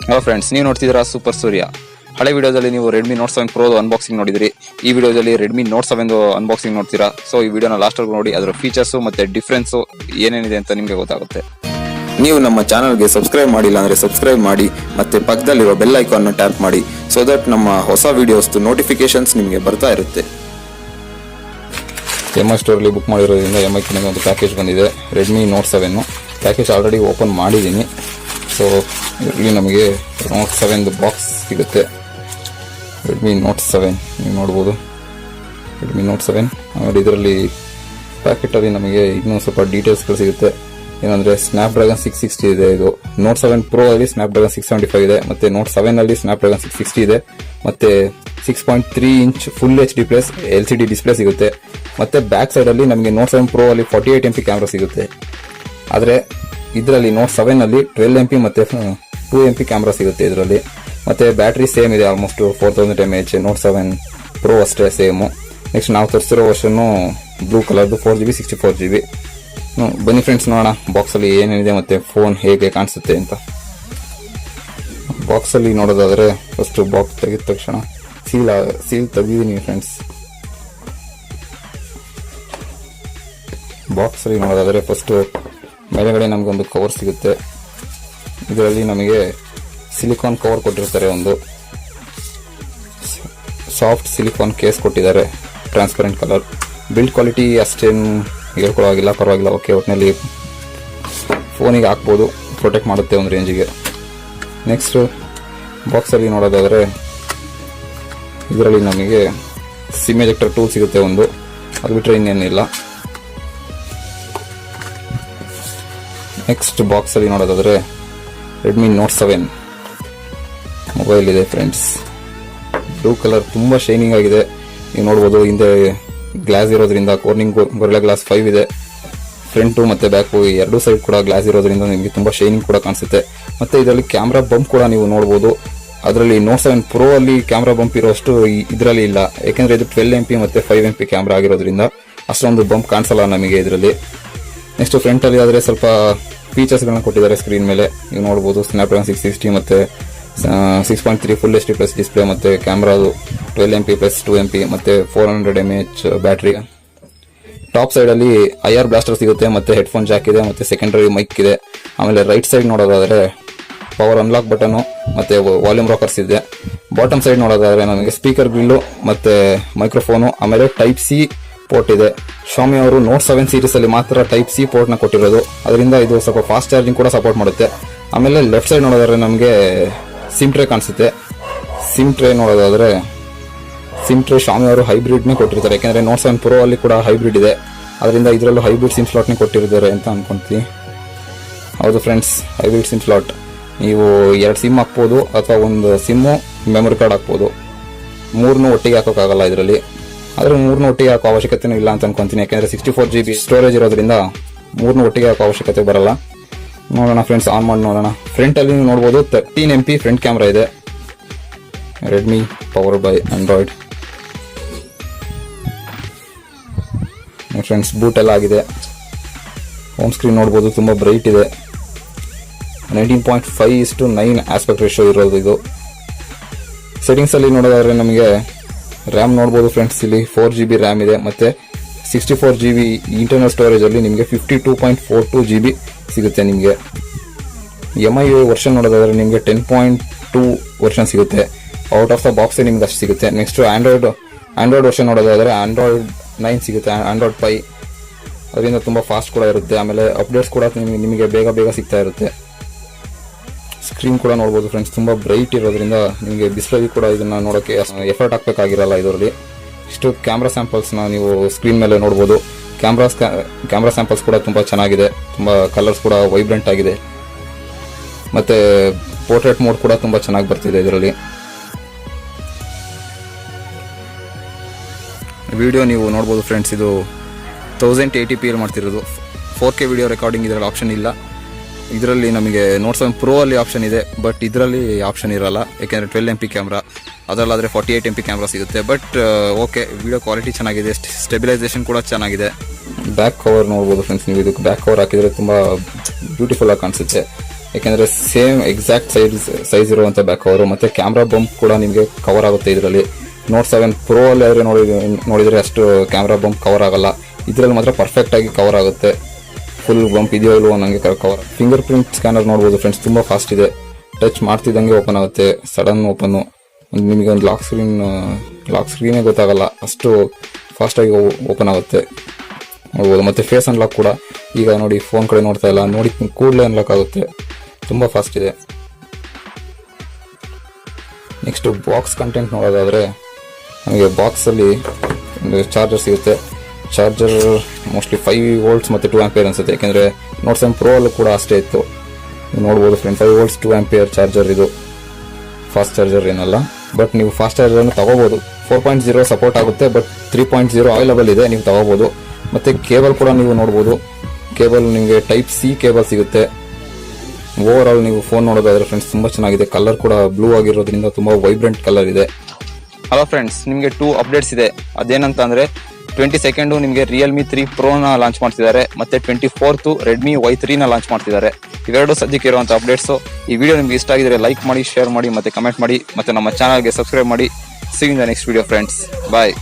Hello friends, ನೀವು ನೋಡ್ತಿದ್ದೀರಾ super ಸೂರ್ಯ. ಹಳೆ ವಿಡಿಯೋದಲ್ಲಿ ನೀವು ರೆಡ್ಮಿ ನೋಟ್ 7 ಪ್ರೋ ಅನ್ಬಾಕ್ಸಿಂಗ್ ನೋಡಿದ್ರಿ. ಈ ವಿಡಿಯೋದಲ್ಲಿ ರೆಡ್ಮಿ ನೋಟ್ 7 ಅನ್ಬಾಕ್ಸಿಂಗ್ ನೋಡ್ತೀರಾ. ಸೊ ಈ ವಿಡಿಯೋನ ಲಾಸ್ಟ್ ವರೆಗೂ ನೋಡಿ, ಅದರ ಫೀಚರ್ಸ್ ಮತ್ತೆ ಡಿಫ್ರೆನ್ಸ್ ಏನೇನಿದೆ ಅಂತ ನಿಮಗೆ ಗೊತ್ತಾಗುತ್ತೆ. ನೀವು ನಮ್ಮ ಚಾನಲ್ಗೆ ಸಬ್ಸ್ಕ್ರೈಬ್ ಮಾಡಿಲ್ಲ ಅಂದ್ರೆ ಸಬ್ಸ್ಕ್ರೈಬ್ ಮಾಡಿ, ಮತ್ತೆ ಪಕ್ಕದಲ್ಲಿರೋ ಬೆಲ್ ಐಕಾನ್ ಟ್ಯಾಪ್ ಮಾಡಿ, ಸೊ ದಟ್ ನಮ್ಮ ಹೊಸ ವಿಡಿಯೋಸ್ ನೋಟಿಫಿಕೇಶನ್ಸ್ ನಿಮಗೆ ಬರ್ತಾ ಇರುತ್ತೆ. MI ಸ್ಟೋರಲ್ಲಿ ಬುಕ್ ಮಾಡಿರೋದ್ರಿಂದ MI ಕಡೆಗೆ ಒಂದು ಪ್ಯಾಕೇಜ್ ಬಂದಿದೆ. Redmi note 7 package already open ಮಾಡಿದ್ದೀನಿ. ಸೊ ಇಲ್ಲಿ ನಮಗೆ ನೋಟ್ 7 ಬಾಕ್ಸ್ ಸಿಗುತ್ತೆ. ರೆಡ್ಮಿ ನೋಟ್ 7 ನೀವು ನೋಡ್ಬೋದು. ರೆಡ್ಮಿ ನೋಟ್ 7 ಆಮೇಲೆ ಇದರಲ್ಲಿ ಪ್ಯಾಕೆಟಲ್ಲಿ ನಮಗೆ ಇನ್ನೂ ಸ್ವಲ್ಪ ಡೀಟೇಲ್ಸ್ಗಳು ಸಿಗುತ್ತೆ. ಏನಂದರೆ ಸ್ನ್ಯಾಪ್ಡ್ರ್ಯಾಗನ್ 660 ಇದೆ. ಇದು ನೋಟ್ 7 ಪ್ರೋ ಅಲ್ಲಿ ಸ್ನ್ಯಾಪ್ಡ್ರ್ಯಾಗನ್ 675 ಇದೆ, ಮತ್ತು ನೋಟ್ 7 ಅಲ್ಲಿ ಸ್ನ್ಯಾಪ್ಡ್ರ್ಯಾಗನ್ 660 ಇದೆ, ಮತ್ತು 6.3 inch full HD plus LCD display ಸಿಗುತ್ತೆ. ಮತ್ತು ಬ್ಯಾಕ್ ಸೈಡಲ್ಲಿ ನಮಗೆ ನೋಟ್ 7 ಪ್ರೋ ಅಲ್ಲಿ 48 MP ಕ್ಯಾಮ್ರಾ ಸಿಗುತ್ತೆ. ಆದರೆ ಇದರಲ್ಲಿ ನೋಟ್ 7 ಅಲ್ಲಿ 12 MP ಮತ್ತು 2 MP ಕ್ಯಾಮ್ರಾ ಸಿಗುತ್ತೆ ಇದರಲ್ಲಿ. ಮತ್ತು ಬ್ಯಾಟ್ರಿ ಸೇಮ್ ಇದೆ, ಆಲ್ಮೋಸ್ಟ್ 4000 mAh. ನೋಟ್ 7 ಪ್ರೋ ಅಷ್ಟೇ ಸೇಮು. ನೆಕ್ಸ್ಟ್ ನಾವು ತರಿಸಿರೋ ವರ್ಷನು ಬ್ಲೂ ಕಲರ್ದು 4GB 64GB. ಬನ್ನಿ ಫ್ರೆಂಡ್ಸ್, ನೋಡೋಣ ಬಾಕ್ಸಲ್ಲಿ ಏನೇನಿದೆ ಮತ್ತು ಫೋನ್ ಹೇಗೆ ಕಾಣಿಸುತ್ತೆ ಅಂತ. ಬಾಕ್ಸಲ್ಲಿ ನೋಡೋದಾದರೆ ಫಸ್ಟ್ ಬಾಕ್ಸ್ ತೆಗೆದ ತಕ್ಷಣ ಸೀಲ್ ತೆಗೆದಿದ್ದೀನಿ ಫ್ರೆಂಡ್ಸ್. ಬಾಕ್ಸಲ್ಲಿ ನೋಡೋದಾದರೆ ಫಸ್ಟ್ ಮೇಲೆಗಡೆ ನಮಗೊಂದು ಕವರ್ ಸಿಗುತ್ತೆ. ಇದರಲ್ಲಿ ನಮಗೆ ಸಿಲಿಕಾನ್ ಕವರ್ ಕೊಟ್ಟಿರ್ತಾರೆ, ಒಂದು ಸಾಫ್ಟ್ ಸಿಲಿಕಾನ್ ಕೇಸ್ ಕೊಟ್ಟಿದ್ದಾರೆ, ಟ್ರಾನ್ಸ್ಪರೆಂಟ್ ಕಲರ್. ಬಿಲ್ಡ್ ಕ್ವಾಲಿಟಿ ಅಷ್ಟೇನು ಹೇಳ್ಕೊಳ್ಳೋವಾಗಿಲ್ಲ, ಪರವಾಗಿಲ್ಲ, ಓಕೆ. ಒಟ್ಟಿನಲ್ಲಿ ಫೋನಿಗೆ ಹಾಕ್ಬೋದು, ಪ್ರೊಟೆಕ್ಟ್ ಮಾಡುತ್ತೆ ಒಂದು ರೇಂಜಿಗೆ. ನೆಕ್ಸ್ಟ್ ಬಾಕ್ಸಲ್ಲಿ ನೋಡೋದಾದರೆ ಇದರಲ್ಲಿ ನಮಗೆ ಸಿಮ್ ಎಜೆಕ್ಟರ್ ಟೂಲ್ ಸಿಗುತ್ತೆ ಒಂದು, ಅದು ಬಿಟ್ಟರೆ ಇನ್ನೇನಿಲ್ಲ. ನೆಕ್ಸ್ಟ್ ಬಾಕ್ಸಲ್ಲಿ ನೋಡೋದಾದರೆ ರೆಡ್ಮಿ ನೋಟ್ 7 ಮೊಬೈಲ್ ಇದೆ ಫ್ರೆಂಡ್ಸ್. ಬ್ಲೂ ಕಲರ್ ತುಂಬ ಶೈನಿಂಗ್ ಆಗಿದೆ, ನೀವು ನೋಡ್ಬೋದು. ಹಿಂದೆ ಗ್ಲಾಸ್ ಇರೋದ್ರಿಂದ ಕಾರ್ನಿಂಗ್ ಗೊರಿಲ್ಲಾ ಗ್ಲಾಸ್ 5 ಇದೆ. ಫ್ರಂಟು ಮತ್ತು ಬ್ಯಾಕು ಎರಡೂ ಸೈಡ್ ಕೂಡ ಗ್ಲಾಸ್ ಇರೋದ್ರಿಂದ ನಿಮಗೆ ತುಂಬ ಶೈನಿಂಗ್ ಕೂಡ ಕಾಣಿಸುತ್ತೆ. ಮತ್ತು ಇದರಲ್ಲಿ ಕ್ಯಾಮ್ರಾ ಬಂಪ್ ಕೂಡ ನೀವು ನೋಡ್ಬೋದು. ಅದರಲ್ಲಿ ನೋಟ್ 7 ಪ್ರೋ ಅಲ್ಲಿ ಕ್ಯಾಮ್ರಾ ಬಂಪ್ ಇರೋಷ್ಟು ಇದರಲ್ಲಿ ಇಲ್ಲ, ಯಾಕೆಂದರೆ ಇದು 12 MP ಮತ್ತು 5 MP ಕ್ಯಾಮ್ರಾ ಆಗಿರೋದ್ರಿಂದ ಅಷ್ಟೊಂದು ಬಂಪ್ ಕಾಣಿಸಲ್ಲ ನಮಗೆ ಇದರಲ್ಲಿ. ನೆಕ್ಸ್ಟ್ ಫ್ರಂಟಲ್ಲಿ ಆದರೆ ಸ್ವಲ್ಪ ಫೀಚರ್ಸ್ಗಳನ್ನ ಕೊಟ್ಟಿದ್ದಾರೆ ಸ್ಕ್ರೀನ್ ಮೇಲೆ, ನೀವು ನೋಡ್ಬೋದು. ಸ್ನ್ಯಾಪ್ಡ್ರ್ಯಾಗನ್ 660 ಮತ್ತು 6.3 ಫುಲ್ HD ಪ್ಲಸ್ ಡಿಸ್ಪ್ಲೇ, ಮತ್ತು ಕ್ಯಾಮ್ರಾದು 12 MP ಪ್ಲಸ್ 2 MP ಮತ್ತು 400 mAh ಬ್ಯಾಟ್ರಿ. ಟಾಪ್ ಸೈಡಲ್ಲಿ IR ಬ್ಲಾಸ್ಟರ್ ಸಿಗುತ್ತೆ, ಮತ್ತು ಹೆಡ್ಫೋನ್ ಜಾಕ್ ಇದೆ, ಮತ್ತು ಸೆಕೆಂಡರಿ ಮೈಕ್ ಇದೆ. ಆಮೇಲೆ ರೈಟ್ ಸೈಡ್ ನೋಡೋದಾದರೆ ಪವರ್ ಅನ್ಲಾಕ್ ಬಟನು ಮತ್ತು ವಾಲ್ಯೂಮ್ ರಾಕರ್ಸ್ ಇದೆ. ಬಾಟಮ್ ಸೈಡ್ ನೋಡೋದಾದರೆ ನಮಗೆ ಸ್ಪೀಕರ್ ಗ್ರಿಲ್ಲು ಮತ್ತು ಮೈಕ್ರೋಫೋನು, ಆಮೇಲೆ ಟೈಪ್ ಸಿ ಪೋರ್ಟ್ ಇದೆ. ಶಾಮಿ ಅವರು ನೋಟ್ 7 ಸೀರೀಸಲ್ಲಿ ಮಾತ್ರ ಟೈಪ್ ಸಿ ಪೋರ್ಟ್ನ ಕೊಟ್ಟಿರೋದು, ಅದರಿಂದ ಇದು ಸ್ವಲ್ಪ ಫಾಸ್ಟ್ ಚಾರ್ಜಿಂಗ್ ಕೂಡ ಸಪೋರ್ಟ್ ಮಾಡುತ್ತೆ. ಆಮೇಲೆ ಲೆಫ್ಟ್ ಸೈಡ್ ನೋಡೋದಾದ್ರೆ ನಮಗೆ ಸಿಮ್ ಟ್ರೇ ಕಾಣಿಸುತ್ತೆ. ಸಿಮ್ ಟ್ರೇ ನೋಡೋದಾದರೆ ಸಿಮ್ ಟ್ರೇ ಶಾಮಿ ಅವರು ಹೈಬ್ರಿಡ್ನೇ ಕೊಟ್ಟಿರ್ತಾರೆ, ಯಾಕೆಂದರೆ ನೋಟ್ 7 ಪ್ರೋ ಅಲ್ಲಿ ಕೂಡ ಹೈಬ್ರಿಡ್ ಇದೆ, ಅದರಿಂದ ಇದರಲ್ಲೂ ಹೈಬ್ರಿಡ್ ಸಿಮ್ ಸ್ಲಾಟ್ನೇ ಕೊಟ್ಟಿರ್ತಾರೆ ಅಂತ ಅನ್ಕೊಂತೀವಿ. ಹೌದು ಫ್ರೆಂಡ್ಸ್, ಹೈಬ್ರಿಡ್ ಸಿಮ್ ಸ್ಲಾಟ್. ನೀವು 2 ಸಿಮ್ ಹಾಕ್ಬೋದು, ಅಥವಾ ಒಂದು ಸಿಮ್ಮು ಮೆಮೊರಿ ಕಾರ್ಡ್ ಹಾಕ್ಬೋದು. 3 ಒಟ್ಟಿಗೆ ಹಾಕೋಕ್ಕಾಗಲ್ಲ ಇದರಲ್ಲಿ, ಆದರೆ 3 ಒಟ್ಟಿಗೆ ಹಾಕೋ ಅವಶ್ಯಕತೆನೂ ಇಲ್ಲ ಅಂತ ಅನ್ಕೊಂತೀನಿ, ಯಾಕೆಂದರೆ 64GB ಸ್ಟೋರೇಜ್ ಇರೋದ್ರಿಂದ 3 ಒಟ್ಟಿಗೆ ಹಾಕೋ ಅವಶ್ಯಕತೆ ಬರಲ್ಲ. ನೋಡೋಣ ಫ್ರೆಂಡ್ಸ್, ಆನ್ ಮಾಡಿ ನೋಡೋಣ. ಫ್ರಂಟಲ್ಲಿ ನೀವು ನೋಡ್ಬೋದು 13 MP ಫ್ರಂಟ್ ಕ್ಯಾಮ್ರಾ ಇದೆ. Redmi powered by Android. Friends, boot ಎಲ್ಲ ಆಗಿದೆ. ಹೋಮ್ ಸ್ಕ್ರೀನ್ ನೋಡ್ಬೋದು, ತುಂಬ ಬ್ರೈಟ್ ಇದೆ. 19.5:9 ಆಸ್ಪೆಕ್ಟ್ ರೇಷಿಯೋ ಇರೋದು ಇದು. ಸೆಟ್ಟಿಂಗ್ಸಲ್ಲಿ ನೋಡೋದಾದ್ರೆ ನಮಗೆ ರ್ಯಾಮ್ ನೋಡ್ಬೋದು ಫ್ರೆಂಡ್ಸ್, ಇಲ್ಲಿ 4GB ರ್ಯಾಮ್ ಇದೆ, ಮತ್ತು 64GB ಇಂಟರ್ನಲ್ ಸ್ಟೋರೇಜಲ್ಲಿ ನಿಮಗೆ 52.42GB ಸಿಗುತ್ತೆ. ನಿಮಗೆ MI ವರ್ಷನ್ ನೋಡೋದಾದ್ರೆ ನಿಮಗೆ 10.2 ವರ್ಷನ್ ಸಿಗುತ್ತೆ. ಔಟ್ ಆಫ್ ದ ಬಾಕ್ಸೇ ನಿಮ್ಗೆ ಅಷ್ಟು ಸಿಗುತ್ತೆ. ನೆಕ್ಸ್ಟ್ ಆಂಡ್ರಾಯ್ಡ್ ವರ್ಷನ್ ನೋಡೋದಾದರೆ ಆಂಡ್ರಾಯ್ಡ್ 9 ಸಿಗುತ್ತೆ, ಆಂಡ್ರಾಯ್ಡ್ ಪೈ. ಅದರಿಂದ ತುಂಬ ಫಾಸ್ಟ್ ಕೂಡ ಇರುತ್ತೆ. ಆಮೇಲೆ ಅಪ್ಡೇಟ್ಸ್ ಕೂಡ ನಿಮಗೆ ಬೇಗ ಸಿಗ್ತಾ ಇರುತ್ತೆ. ಸ್ಕ್ರೀನ್ ಕೂಡ ನೋಡ್ಬೋದು ಫ್ರೆಂಡ್ಸ್, ತುಂಬ ಬ್ರೈಟ್ ಇರೋದ್ರಿಂದ ನಿಮಗೆ ಬಿಸಿಲಲ್ಲಿ ಕೂಡ ಇದನ್ನು ನೋಡೋಕ್ಕೆ ಎಫರ್ಟ್ ಹಾಕಬೇಕಾಗಿರಲ್ಲ ಇದರಲ್ಲಿ. ಇಷ್ಟು ಕ್ಯಾಮ್ರಾ ಸ್ಯಾಂಪಲ್ಸ್ನ ನೀವು ಸ್ಕ್ರೀನ್ ಮೇಲೆ ನೋಡ್ಬೋದು. ಕ್ಯಾಮ್ರಾ ಸ್ಯಾಂಪಲ್ಸ್ ಕೂಡ ತುಂಬ ಚೆನ್ನಾಗಿದೆ, ತುಂಬ ಕಲರ್ಸ್ ಕೂಡ ವೈಬ್ರೆಂಟ್ ಆಗಿದೆ, ಮತ್ತು ಪೋರ್ಟ್ರೇಟ್ ಮೋಡ್ ಕೂಡ ತುಂಬ ಚೆನ್ನಾಗಿ ಬರ್ತಿದೆ ಇದರಲ್ಲಿ. ವಿಡಿಯೋ ನೀವು ನೋಡ್ಬೋದು ಫ್ರೆಂಡ್ಸ್, ಇದು 1080p ಮಾಡ್ತಿರೋದು. 4K ವಿಡಿಯೋ ರೆಕಾರ್ಡಿಂಗ್ ಇದರಲ್ಲಿ ಆಪ್ಷನ್ ಇಲ್ಲ. ಇದರಲ್ಲಿ ನಮಗೆ ನೋಟ್ 7 ಪ್ರೋ ಅಲ್ಲಿ ಆಪ್ಷನ್ ಇದೆ, ಬಟ್ ಇದರಲ್ಲಿ ಆಪ್ಷನ್ ಇರಲ್ಲ, ಯಾಕೆಂದರೆ 12 MP ಕ್ಯಾಮ್ರಾ. ಅದರಲ್ಲಾದರೆ 48 MP ಕ್ಯಾಮ್ರಾ ಸಿಗುತ್ತೆ. ಬಟ್ ಓಕೆ, ವಿಡಿಯೋ ಕ್ವಾಲಿಟಿ ಚೆನ್ನಾಗಿದೆ, ಸ್ಟೆಬಿಲೈಸೇಷನ್ ಕೂಡ ಚೆನ್ನಾಗಿದೆ. ಬ್ಯಾಕ್ ಕವರ್ ನೋಡ್ಬೋದು ಫ್ರೆಂಡ್ಸ್, ನೀವು ಇದಕ್ಕೆ ಬ್ಯಾಕ್ ಕವರ್ ಹಾಕಿದರೆ ತುಂಬ ಬ್ಯೂಟಿಫುಲ್ ಆಗಿ ಕಾಣಿಸುತ್ತೆ. ಯಾಕೆಂದರೆ ಸೇಮ್ ಎಕ್ಸಾಕ್ಟ್ ಸೈಜ್ ಇರುವಂಥ ಬ್ಯಾಕ್ ಕವರು ಮತ್ತು ಕ್ಯಾಮ್ರಾ ಬಂಪ್ ಕೂಡ ನಿಮಗೆ ಕವರ್ ಆಗುತ್ತೆ ಇದರಲ್ಲಿ. ನೋಟ್ 7 Pro ಅಲ್ಲಿ ಆದರೆ ನೋಡಿದರೆ ಅಷ್ಟು ಕ್ಯಾಮ್ರಾ ಬಂಪ್ ಕವರ್ ಆಗಲ್ಲ. ಇದರಲ್ಲಿ ಮಾತ್ರ ಪರ್ಫೆಕ್ಟಾಗಿ ಕವರ್ ಆಗುತ್ತೆ. ಫುಲ್ ಬಂಪ್ ಇದೆಯೋ ಇಲ್ವೋ ನನಗೆ ಕವರ್. ಫಿಂಗರ್ ಪ್ರಿಂಟ್ ಸ್ಕ್ಯಾನರ್ ನೋಡ್ಬೋದು ಫ್ರೆಂಡ್ಸ್, ತುಂಬ ಫಾಸ್ಟ್ ಇದೆ. ಟಚ್ ಮಾಡ್ತಿದ್ದಂಗೆ ಓಪನ್ ಆಗುತ್ತೆ, ಸಡನ್ ಓಪನ್ನು. ನಿಮಗೆ ಒಂದು ಲಾಕ್ ಸ್ಕ್ರೀನೇ ಗೊತ್ತಾಗಲ್ಲ, ಅಷ್ಟು ಫಾಸ್ಟಾಗಿ ಓಪನ್ ಆಗುತ್ತೆ ನೋಡ್ಬೋದು. ಮತ್ತು ಫೇಸ್ ಅನ್ಲಾಕ್ ಕೂಡ ಈಗ ನೋಡಿ, ಫೋನ್ ಕಡೆ ನೋಡ್ತಾ ಇಲ್ಲ, ನೋಡಿ ಕೂಡಲೇ ಅನ್ಲಾಕ್ ಆಗುತ್ತೆ, ತುಂಬ ಫಾಸ್ಟ್ ಇದೆ. ನೆಕ್ಸ್ಟ್ ಬಾಕ್ಸ್ ಕಂಟೆಂಟ್ ನೋಡೋದಾದರೆ ನಮಗೆ ಬಾಕ್ಸಲ್ಲಿ ಒಂದು ಚಾರ್ಜರ್ ಸಿಗುತ್ತೆ. ಚಾರ್ಜರ್ ಮೋಸ್ಟ್ಲಿ 5 volts ಮತ್ತು 2 ಆಂಪಿಯರ್ ಅನಿಸುತ್ತೆ, ಯಾಕೆಂದರೆ ನೋಟ್ 7 Pro ಅಲ್ಲೂ ಕೂಡ ಅಷ್ಟೇ ಇತ್ತು. ನೋಡ್ಬೋದು ಫ್ರೆಂಡ್, 5 volts 2 ಆಂಪಿಯರ್ ಚಾರ್ಜರ್ ಇದು. ಫಾಸ್ಟ್ ಚಾರ್ಜರ್ ಏನಲ್ಲ, ಬಟ್ ನೀವು ಫಾಸ್ಟ್ ಚಾರ್ಜರ್ನ ತಗೋಬೋದು. 4.0 ಸಪೋರ್ಟ್ ಆಗುತ್ತೆ, ಬಟ್ 3.0 ಅವೈಲಬಲ್ ಇದೆ, ನೀವು ತಗೋಬೋದು. ಮತ್ತು ಕೇಬಲ್ ಕೂಡ ನೀವು ನೋಡ್ಬೋದು, ಕೇಬಲ್ ನಿಮಗೆ ಟೈಪ್ C ಕೇಬಲ್ ಸಿಗುತ್ತೆ. ಓವರ್ ಆಲ್ ನೀವು ಫೋನ್ ನೋಡೋದಾದ್ರೆ ಫ್ರೆಂಡ್ಸ್ ತುಂಬ ಚೆನ್ನಾಗಿದೆ. ಕಲರ್ ಕೂಡ ಬ್ಲೂ ಆಗಿರೋದ್ರಿಂದ ತುಂಬ ವೈಬ್ರೆಂಟ್ ಕಲರ್ ಇದೆ. ಹಲೋ ಫ್ರೆಂಡ್ಸ್, ನಿಮಗೆ 2 ಅಪ್ಡೇಟ್ಸ್ ಇದೆ. ಅದೇನಂತ ಅಂದರೆ 22nd ನಿಮಗೆ Realme 3 Proನ ಲಾಂಚ್ ಮಾಡ್ತಿದ್ದಾರೆ, ಮತ್ತೆ 24th Redmi Y3 ನ ಲಾಂಚ್ ಮಾಡ್ತಿದ್ದಾರೆ. ಇವೆರಡು ಸದ್ಯಕ್ಕೆ ಇರುವಂಥ ಅಪ್ಡೇಟ್ಸು. ಈ ವಿಡಿಯೋ ನಿಮ್ಗೆ ಇಷ್ಟ ಆಗಿದ್ರೆ ಲೈಕ್ ಮಾಡಿ, ಶೇರ್ ಮಾಡಿ, ಮತ್ತೆ ಕಮೆಂಟ್ ಮಾಡಿ, ಮತ್ತೆ ನಮ್ಮ ಚಾನಲ್ಗೆ ಸಬ್ಸ್ಕ್ರೈಬ್ ಮಾಡಿ. See you in the next video friends. Bye.